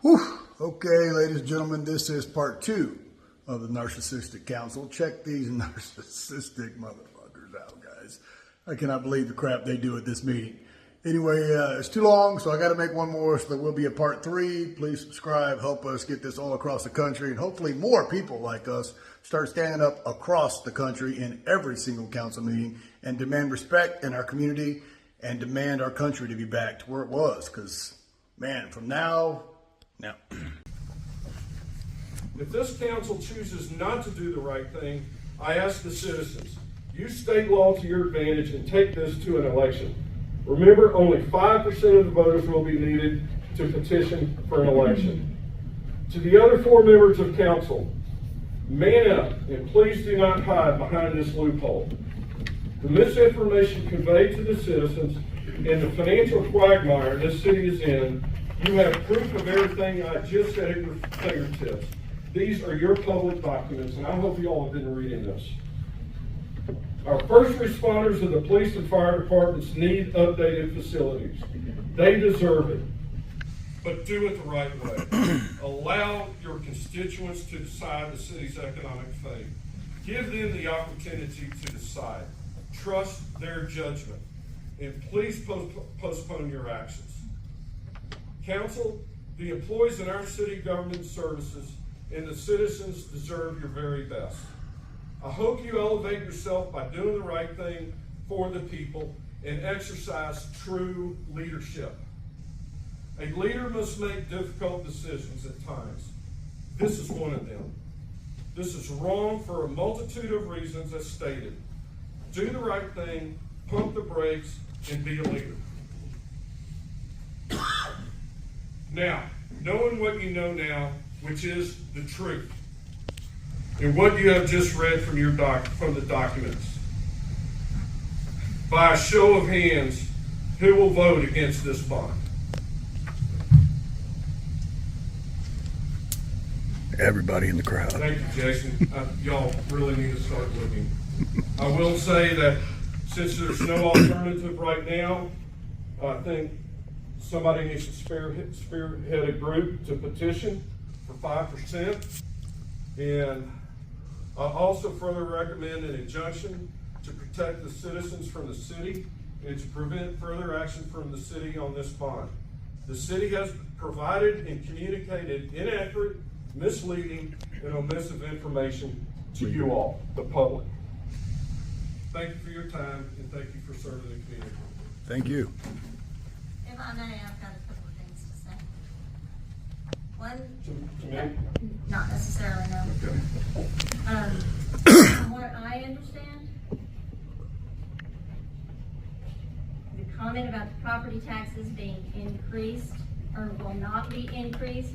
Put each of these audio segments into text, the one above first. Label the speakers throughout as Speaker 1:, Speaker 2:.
Speaker 1: Whew. Okay, ladies and gentlemen, this is part 2 of the Narcissistic Council. Check these narcissistic motherfuckers out, guys. I cannot believe the crap they do at this meeting. Anyway, it's too long, so I got to make one more, so there will be a part 3. Please subscribe, help us get this all across the country, and hopefully more people like us start standing up across the country in every single council meeting and demand respect in our community and demand our country to be back to where it was. Because, man, from now.
Speaker 2: If this council chooses not to do the right thing, I ask the citizens, use state law to your advantage and take this to an election. Remember, only 5% of the voters will be needed to petition for an election. To the other 4 members of council, man up and please do not hide behind this loophole. The misinformation conveyed to the citizens and the financial quagmire this city is in, you have proof of everything I just said at your fingertips. These are your public documents, and I hope you all have been reading this. Our first responders of the police and fire departments need updated facilities. They deserve it. But do it the right way. Allow your constituents to decide the city's economic fate. Give them the opportunity to decide. Trust their judgment. And please postpone your actions. Council, the employees in our city government services and the citizens deserve your very best. I hope you elevate yourself by doing the right thing for the people and exercise true leadership. A leader must make difficult decisions at times. This is one of them. This is wrong for a multitude of reasons as stated. Do the right thing, pump the brakes, and be a leader. Now, knowing what you know now, which is the truth, and what you have just read from the documents, by a show of hands, who will vote against this bond?
Speaker 1: Everybody in the crowd.
Speaker 2: Thank you, Jason. Y'all really need to start looking. I will say that since there's no alternative right now, I think somebody needs to spearhead a group to petition for 5%. And I also further recommend an injunction to protect the citizens from the city and to prevent further action from the city on this bond. The city has provided and communicated inaccurate, misleading, and omissive information to you all, the public. Thank you for your time and thank you for serving the community.
Speaker 1: Thank you.
Speaker 3: If I may, I've got a couple of things to say. One,
Speaker 2: To me?
Speaker 3: not necessarily, no.
Speaker 2: Okay.
Speaker 3: From what I understand, the comment about the property taxes being increased or will not be increased,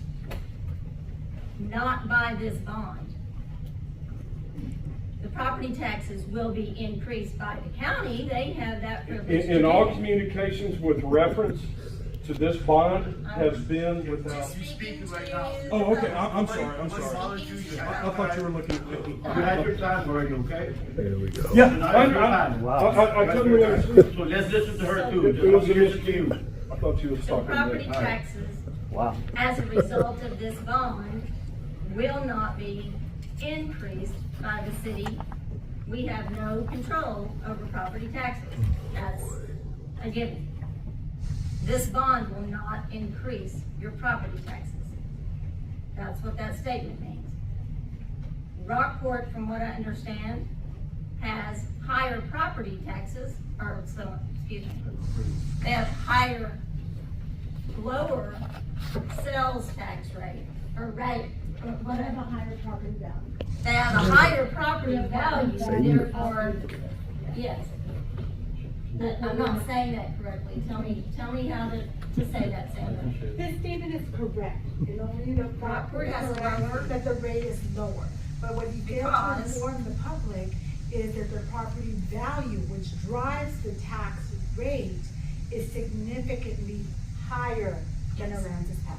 Speaker 3: not by this bond. The property taxes will be increased by the county. They have that privilege.
Speaker 2: In all communications with reference to this bond has been without. Oh, okay. I'm sorry. I thought you were looking at me.
Speaker 4: You had your time already, okay?
Speaker 1: There we go.
Speaker 2: Yeah, I couldn't really.
Speaker 4: So let's listen to her too.
Speaker 2: It was
Speaker 4: Just listen to you.
Speaker 2: I thought you was
Speaker 3: The
Speaker 2: talking to
Speaker 3: property
Speaker 2: me.
Speaker 3: taxes,
Speaker 4: Wow.
Speaker 3: as a result of this bond, will not be increased by the city. We have no control over property taxes. That's a given. This bond will not increase your property taxes. That's what that statement means. Rockport, from what I understand, has higher property taxes, or so, excuse me, they have lower sales tax rate, or rate, whatever, higher property value. They have a higher property value, therefore, yes. I'm not saying that correctly. Tell me how to say that, Sandra.
Speaker 5: This statement is correct. You know,
Speaker 3: Rockport has lower.
Speaker 5: that the rate is lower. But what you fail to
Speaker 3: Because-
Speaker 5: inform the public is that the property value, which drives the tax rate, is significantly higher than
Speaker 3: Yes.
Speaker 5: Aransas Pass.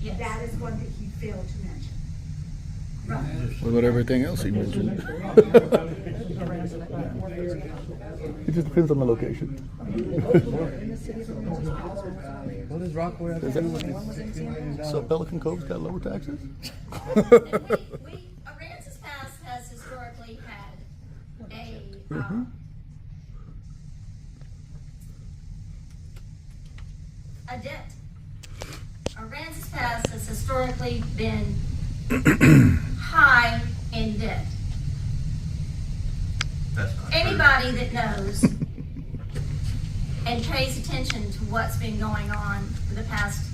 Speaker 3: Yes.
Speaker 5: That is one that he failed to mention.
Speaker 1: What about everything else he mentioned? It just depends on the location.
Speaker 6: What does Rockaway have to do with it?
Speaker 1: So Pelican Cove's got lower taxes?
Speaker 3: Aransas Pass has historically had a debt. Aransas Pass has historically been high in debt.
Speaker 6: That's not
Speaker 3: Anybody that knows and pays attention to what's been going on for the past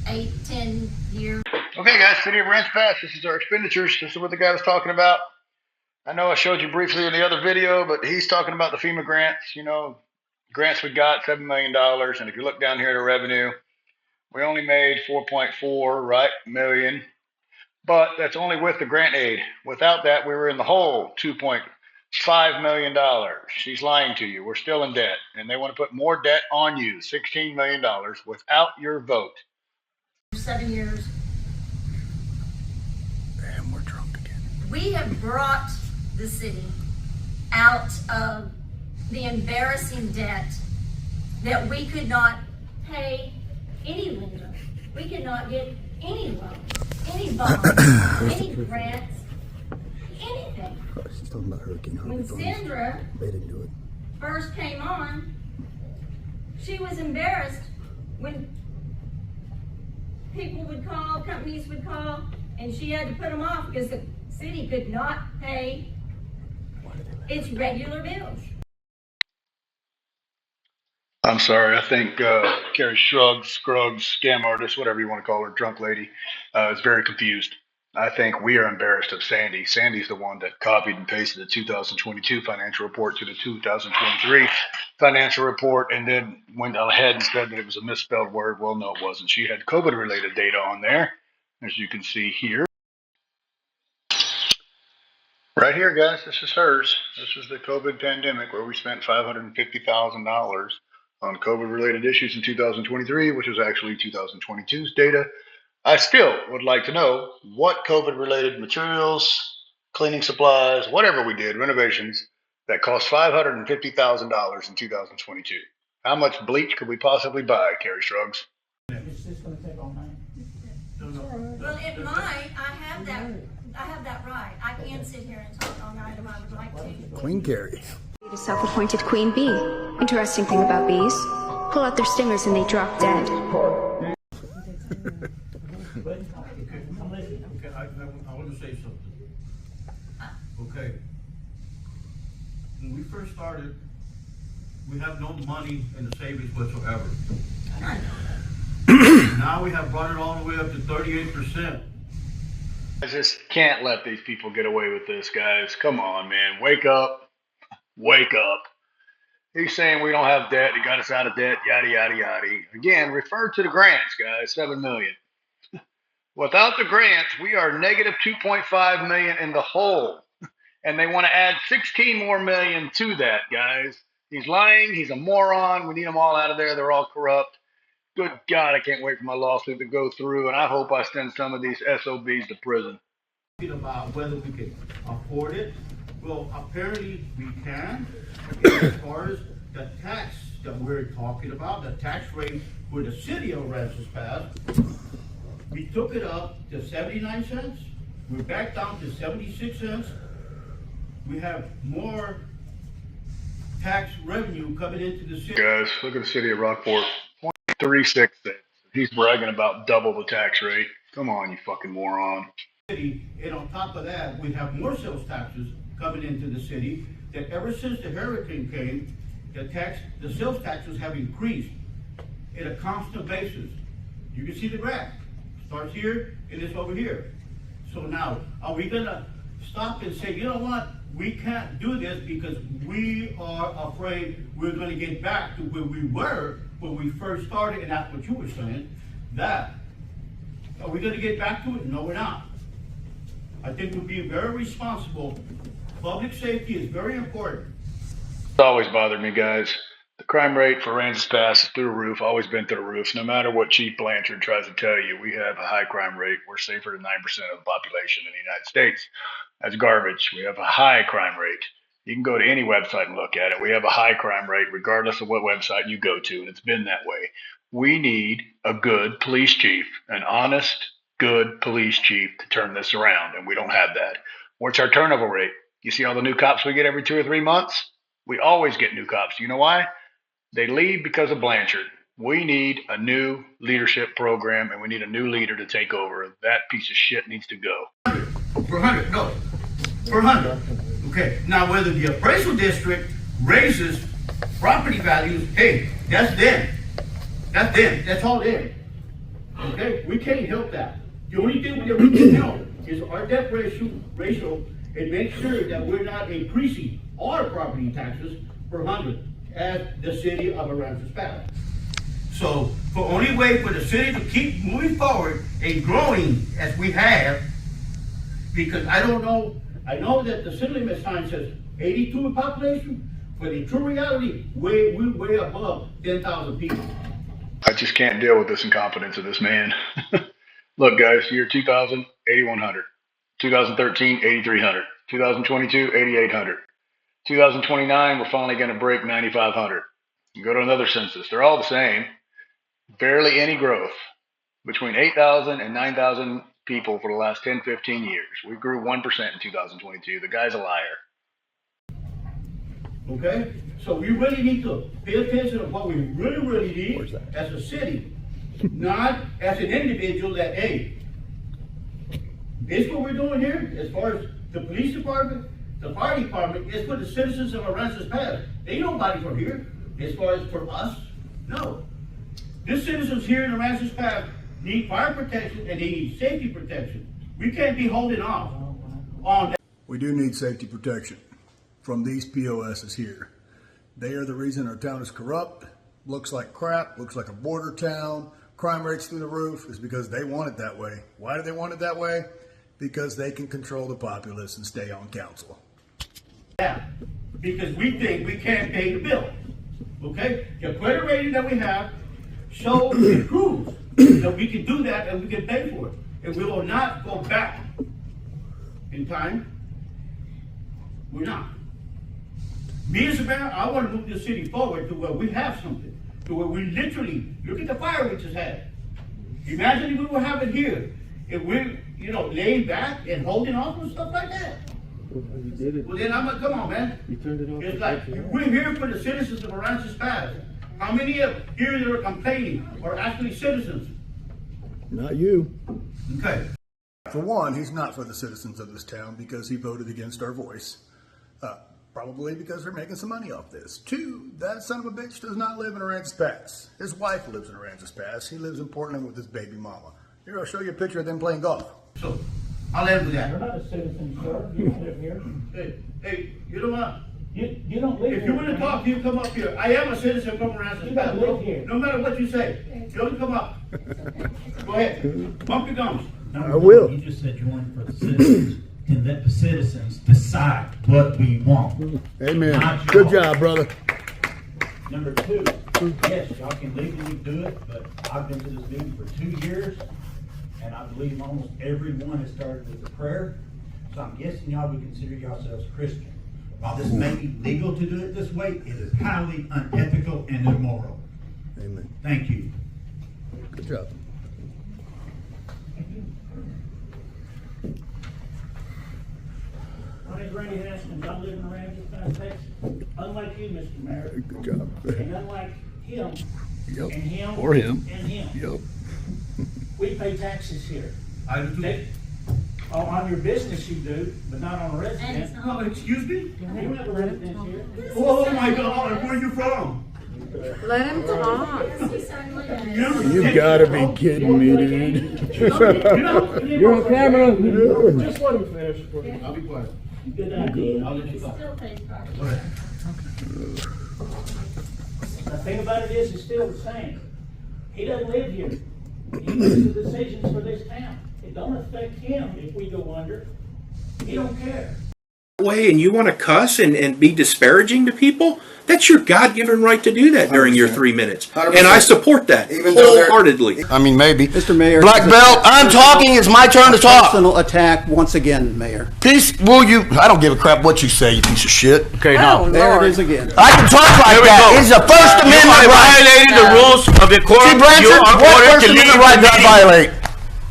Speaker 3: 8-10 years.
Speaker 1: Okay, guys, City of Ranch Pass. This is our expenditures. This is what the guy was talking about. I know I showed you briefly in the other video, but he's talking about the FEMA grants. You know, grants we got $7 million, and if you look down here at our revenue, we only made 4.4 million, but that's only with the grant aid. Without that, we were in the hole, $2.5 million. She's lying to you. We're still in debt, and they want to put more debt on you, $16 million, without your vote.
Speaker 3: 7 years.
Speaker 1: And we're drunk again.
Speaker 3: We have brought the city out of the embarrassing debt that we could not pay any lender. We could not get any loan, any bond, any grants, anything.
Speaker 1: She's talking about Hurricane Harvey.
Speaker 3: When Sandra
Speaker 1: They didn't do it.
Speaker 3: first came on, she was embarrassed when people would call, companies would call, and she had to put them off because the city could not pay its regular bills.
Speaker 1: I'm sorry. I think Carrie Scruggs, scam artist, whatever you want to call her, drunk lady, is very confused. I think we are embarrassed of Sandy. Sandy's the one that copied and pasted the 2022 financial report to the 2023 financial report and then went ahead and said that it was a misspelled word. Well, no, it wasn't. She had COVID-related data on there, as you can see here. Right here, guys, this is hers. This is the COVID pandemic where we spent $550,000 on COVID-related issues in 2023, which was actually 2022's data. I still would like to know what COVID-related materials, cleaning supplies, whatever we did, renovations, that cost $550,000 in 2022. How much bleach could we possibly buy, Carrie Scruggs?
Speaker 4: It's just gonna take all night.
Speaker 3: Well, it might. I have that right. I can sit here and talk all night if I would like to.
Speaker 1: Queen Carrie.
Speaker 7: A self-appointed queen bee. Interesting thing about bees, pull out their stingers and they drop dead.
Speaker 4: But, okay, I'm listening. Okay, I want to say something. Okay. When we first started, we have no money in the savings whatsoever. Now we have brought it all the way up to 38%.
Speaker 1: I just can't let these people get away with this, guys. Come on, man. Wake up. Wake up. He's saying we don't have debt. He got us out of debt, yada, yada, yada. Again, refer to the grants, guys, $7 million. Without the grants, we are negative 2.5 million in the hole. And they want to add 16 more million to that, guys. He's lying. He's a moron. We need them all out of there. They're all corrupt. Good God, I can't wait for my lawsuit to go through, and I hope I send some of these SOBs to prison.
Speaker 4: About whether we can afford it. Well, apparently we can. As far as the tax that we're talking about, the tax rate for the city of Aransas Pass, we took it up to 79 cents. We're back down to 76 cents. We have more tax revenue coming into the city.
Speaker 1: Guys, look at the city of Rockport. 0.36 cents. He's bragging about double the tax rate. Come on, you fucking moron.
Speaker 4: And on top of that, we have more sales taxes coming into the city, that ever since the hurricane came, the sales taxes have increased at a constant basis. You can see the graph. Starts here and it's over here. So now, are we gonna stop and say, you know what? We can't do this because we are afraid we're gonna get back to where we were when we first started, and that's what you were saying, that. Are we gonna get back to it? No, we're not. I think we're being very responsible. Public safety is very important.
Speaker 1: It's always bothered me, guys. crime rate for Aransas Pass is through the roof, always been through the roof. No matter what Chief Blanchard tries to tell you, we have a high crime rate. We're safer than 9% of the population in the United States. That's garbage. We have a high crime rate. You can go to any website and look at it. We have a high crime rate regardless of what website you go to, and it's been that way. We need a good police chief, an honest, good police chief to turn this around, and we don't have that. What's our turnover rate? You see all the new cops we get every 2 or 3 months? We always get new cops. You know why? They leave because of Blanchard. We need a new leadership program, and we need a new leader to take over. That piece of shit needs to go.
Speaker 4: Per 100, no. Per 100. Okay, now whether the appraisal district raises property values, hey, that's them. That's them. That's all them. Okay, we can't help that. The only thing that we can help is our debt ratio and make sure that we're not increasing our property taxes per 100 as the city of Aransas Pass. So, the only way for the city to keep moving forward and growing as we have, because I know that the city limit sign says 82 in population, but in true reality, we're way above 10,000 people.
Speaker 1: I just can't deal with this incompetence of this man. Look, guys, year 2000, 8,100. 2013, 8,300. 2022, 8,800. 2029, we're finally going to break 9,500. You go to another census, they're all the same. Barely any growth. Between 8,000 and 9,000 people for the last 10, 15 years. We grew 1% in 2022. The guy's a liar.
Speaker 4: Okay? So we really need to pay attention to what we really need as a city, not as an individual that, hey, this is what we're doing here as far as the police department, the fire department, is for the citizens of Aransas Pass. Ain't nobody from here. As far as for us, no. The citizens here in Aransas Pass need fire protection and they need safety protection. We can't be holding off on that.
Speaker 1: We do need safety protection from these POSs here. They are the reason our town is corrupt, looks like crap, looks like a border town, crime rates through the roof, is because they want it that way. Why do they want it that way? Because they can control the populace and stay on council.
Speaker 4: Yeah, because we think we can't pay the bill. Okay? The credit rating that we have shows and proves that we can do that and we can pay for it. And we will not go back in time. We're not. Me as a mayor, I want to move the city forward to where we have something. To where we literally, look at the fire we just had. Imagine if we were having here. If we're, laying back and holding off and stuff like that.
Speaker 6: You did it.
Speaker 4: Well then come on, man.
Speaker 6: You turned it off.
Speaker 4: It's like, we're here for the citizens of Aransas Pass. How many of here that are complaining are actually citizens?
Speaker 6: Not you.
Speaker 4: Okay.
Speaker 1: For one, he's not for the citizens of this town because he voted against our voice. Probably because they're making some money off this. Two, that son of a bitch does not live in Aransas Pass. His wife lives in Aransas Pass. He lives in Portland with his baby mama. Here, I'll show you a picture of them playing golf.
Speaker 4: So, I'll end with that.
Speaker 8: You're not a citizen, sir. You don't live here.
Speaker 4: Hey, you know what?
Speaker 8: You don't live here.
Speaker 4: If you want to talk, you come up here. I am a citizen from Aransas
Speaker 8: You
Speaker 4: Pass.
Speaker 8: don't live here.
Speaker 4: No matter what you say, don't come up. Go ahead. Bump your gums.
Speaker 6: I will.
Speaker 8: You just said you wanted for the citizens, and let the citizens decide what we want.
Speaker 6: Amen.
Speaker 8: Not
Speaker 6: Good
Speaker 8: y'all.
Speaker 6: job, brother.
Speaker 8: Number two, yes, y'all can legally do it, but I've been to this meeting for 2 years, and I believe almost everyone has started with a prayer. So I'm guessing y'all would consider yourselves Christian. While this may be legal to do it this way, it is highly unethical and immoral.
Speaker 6: Amen.
Speaker 8: Thank you.
Speaker 6: Good job.
Speaker 8: My name's Randy Haskins. I live in Aransas Pass, Texas. Unlike you, Mr. Mayor,
Speaker 6: Good job.
Speaker 8: and unlike him,
Speaker 6: Yep.
Speaker 8: and him,
Speaker 6: Or him.
Speaker 8: and him,
Speaker 6: Yep.
Speaker 8: we pay taxes here.
Speaker 4: I do too.
Speaker 8: On your business you do, but not on a
Speaker 3: And it's
Speaker 8: resident.
Speaker 4: Oh,
Speaker 3: not.
Speaker 4: excuse me?
Speaker 8: You have a residence here.
Speaker 4: Oh my God, where are you from?
Speaker 9: Let him talk.
Speaker 3: Yes, he certainly does.
Speaker 6: You gotta be kidding me, dude.
Speaker 8: You're
Speaker 6: on camera.
Speaker 8: Just let him finish.
Speaker 4: I'll be quiet.
Speaker 8: Good idea.
Speaker 4: I'll let
Speaker 3: He
Speaker 4: you talk.
Speaker 3: still pays property.
Speaker 4: Go ahead.
Speaker 8: The thing about it is, it's still the same. He doesn't live here. He makes the decisions for this town. It don't affect him if we go under. He don't care.
Speaker 10: way and you want to cuss and be disparaging to people, that's your God-given right to do that during your 3 minutes.
Speaker 11: 100%.
Speaker 10: And I support that wholeheartedly.
Speaker 11: I mean, maybe.
Speaker 12: Mr. Mayor.
Speaker 11: Black belt, I'm talking. It's my turn to talk.
Speaker 12: Personal attack once again, Mayor.
Speaker 11: Peace, will you? I don't give a crap what you say, you piece of shit.
Speaker 8: Okay, now.
Speaker 12: There it is again.
Speaker 11: I can talk like that. It's a First Amendment right.
Speaker 8: Violating the rules of decorum.
Speaker 11: See, Branson, what First Amendment right did I violate?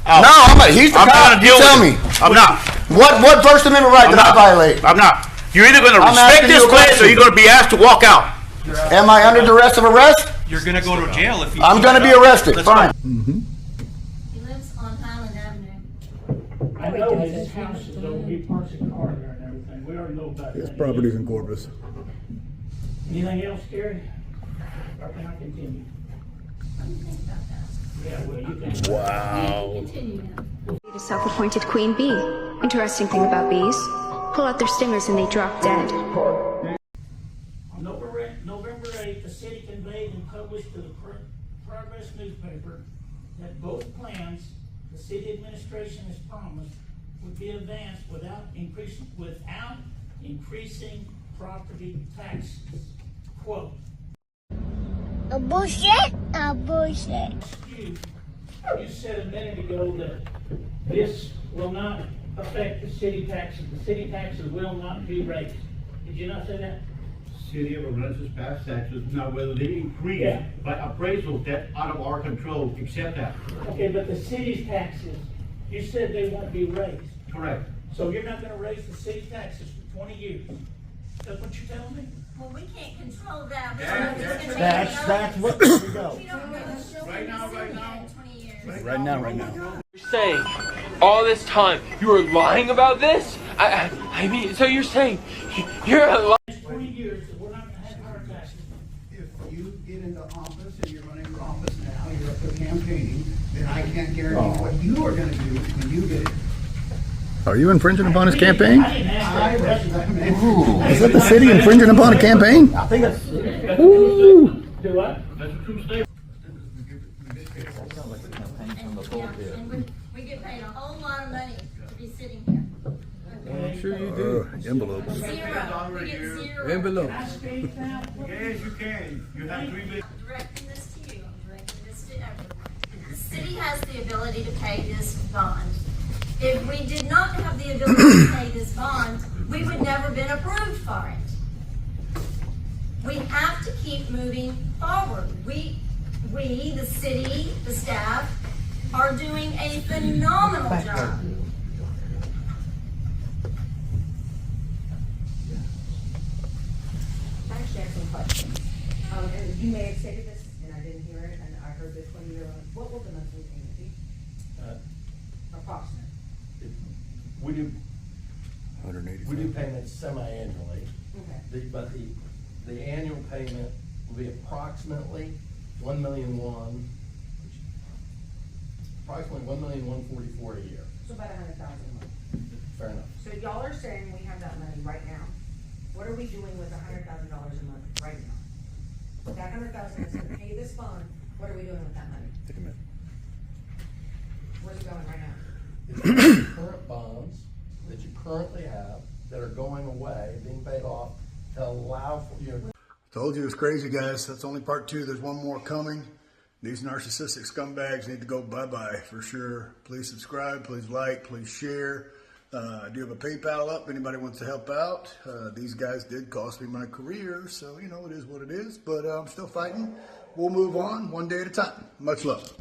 Speaker 11: No, he's the cop. You tell me.
Speaker 8: I'm not.
Speaker 11: What First Amendment right did I violate?
Speaker 8: I'm not. You're either going to respect this place or you're going to be asked to walk out.
Speaker 11: Am I under duress of arrest?
Speaker 10: You're going to go to jail if you...
Speaker 11: I'm going to be arrested. Fine.
Speaker 3: He lives on Highland Avenue.
Speaker 13: I know his house is over, he parks a car there and everything, we already know about
Speaker 1: His
Speaker 13: that.
Speaker 1: property's in Corpus.
Speaker 13: Anything else, Gary? Or can I continue?
Speaker 3: What do you think about that?
Speaker 13: Yeah, well, you can.
Speaker 1: Wow.
Speaker 3: Continue now.
Speaker 7: The self-appointed queen bee. Interesting thing about bees. Pull out their stingers and they drop dead.
Speaker 13: On November 8th, the city conveyed and published to the Progress newspaper that both plans the city administration has promised would be advanced without increasing property taxes. Quote.
Speaker 14: A bullshit? A bullshit.
Speaker 13: You said a minute ago that this will not affect the city taxes. The city taxes will not be raised. Did you not say that?
Speaker 4: City of Augusta's past taxes, now whether they increase by appraisals, that's out of our control, accept that.
Speaker 13: Okay, but the city's taxes, you said they won't be raised.
Speaker 4: Correct.
Speaker 13: So you're not gonna raise the city taxes for 20 years. That's what you're telling me?
Speaker 3: Well, we can't control that.
Speaker 12: That's what, here we go.
Speaker 3: We don't know what's
Speaker 4: Right now, right now.
Speaker 3: in 20 years.
Speaker 12: Right now.
Speaker 6: You're saying all this time you were lying about this? I mean, so you're saying you're a liar?
Speaker 13: 20 years that we're not gonna have higher taxes.
Speaker 12: If you get into office and you're running for office now, you're up for campaigning, then I can't guarantee what you are gonna do when you get it.
Speaker 1: Are you infringing upon his campaign?
Speaker 13: I didn't ask that question.
Speaker 1: Is that the city infringing upon a campaign?
Speaker 12: I think it's...
Speaker 13: Do what?
Speaker 4: That's a true statement.
Speaker 3: And we get paid a whole lot of money to be sitting here.
Speaker 12: I'm sure you do.
Speaker 1: Envelopes.
Speaker 3: Zero. We get zero.
Speaker 12: Envelope.
Speaker 13: I speak now?
Speaker 4: Yes, you can. You have 3 minutes.
Speaker 3: I'm directing this to you. I'm directing this to everyone. The city has the ability to pay this bond. If we did not have the ability to pay this bond, we would never been approved for it. We have to keep moving forward. We, the city, the staff, are doing a phenomenal job.
Speaker 15: I actually have some questions. And you may have stated this, and I didn't hear it, and I heard this when you were on. What will the monthly payment be? Approximate.
Speaker 16: We do
Speaker 1: 180.
Speaker 16: we do payments semi-annually.
Speaker 15: Okay.
Speaker 16: But the annual payment will be approximately $1,000,001, approximately $1,144,000 a year.
Speaker 15: So about $100,000 a month.
Speaker 16: Fair enough.
Speaker 15: So y'all are saying we have that money right now. What are we doing with $100,000 a month right now? That $100,000 is gonna pay this bond. What are we doing with that money?
Speaker 1: Take a minute.
Speaker 15: Where's it going right now?
Speaker 16: It's the current bonds that you currently have that are going away, being paid off to allow for you.
Speaker 1: Told you it was crazy, guys. That's only part 2. There's one more coming. These narcissistic scumbags need to go bye-bye for sure. Please subscribe, please like, please share. I do have a PayPal up. Anybody wants to help out? These guys did cost me my career, so you know it is what it is. But I'm still fighting. We'll move on one day at a time. Much love.